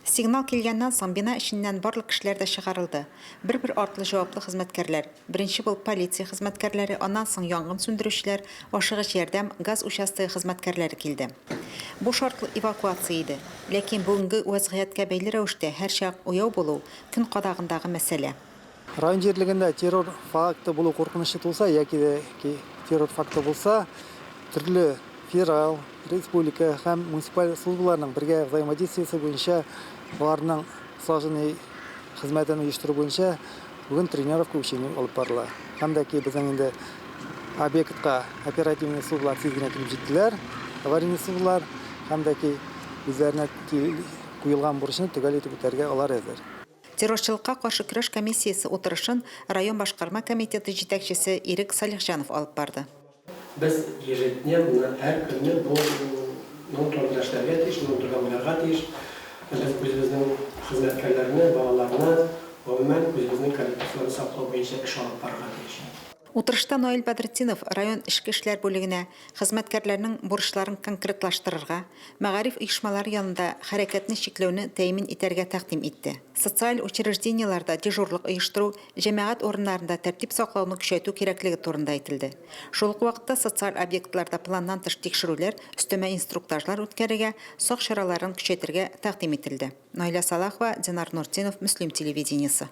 Сигнал килгәннән соң бина эченнән барлык кешеләр дә чыгарылды. Бер-бер артлы җаваплы хезмәткәрләр, беренче булып полиция хезмәткәрләре, аннан соң янгын сүндерүчеләр, ашыгыч ярдәм, газ участогы хезмәткәрләре килде. Бу шартлы эвакуация иде, ләкин бүгенге вазгыятькә бәйле рәвештә һәр чак уяу булу көн кадагындагы мәсьәлә. Район җирлегендә террор факты булу куркынычлы булса, яки террор факты булса, төрле федераль, республика һәм муниципаль службаларның бергә взаимодействиясе буенча аларның слаженный хезмәтен оештыру буенча бүген тренировка учение алып барыла. Һәм дә ки безнең инде объектка оперативный службалар тизгенә килеп җиттеләр, аварийный службалар һәм дә ки үзләренә куелган бурычны төгәл итеп үтәргә алар әзер. Террорчылыкка каршы көрәш комиссиясе утырышын район башкарма комитеты җитәкчесе Ирек Салихҗанов алып барды. Без ежедневно һәр көнне бу турында эшләргә тиеш, турында уйларга тиеш. Без үзебезнең хезмәткәрләрне, балаларны, гомумән үзебезнең коллективны саклау буенча эш алып барырга тиеш. Утырышта Наил Бәдретдинов район эчке эшләр бүлегенә хезмәткәрләрнең бурычларын конкретлаштырырга, мәгариф оешмалары янында хәрәкәтне чикләүне тәэмин итәргә тәкъдим итте. Социаль учреждениеларда дежурлык оештыру, җәмәгать орыннарында тәртип саклауны көчәйтү кирәклеге турында әйтелде. Шул ук вакытта социаль объектларда планнан тыш тикшерүләр, өстәмә инструктажлар үткәрергә, сак чараларын көчәйтергә тәкъдим ителде. Наиля Салахова, Динар Нуртдинов, Мөслим телевидениесе.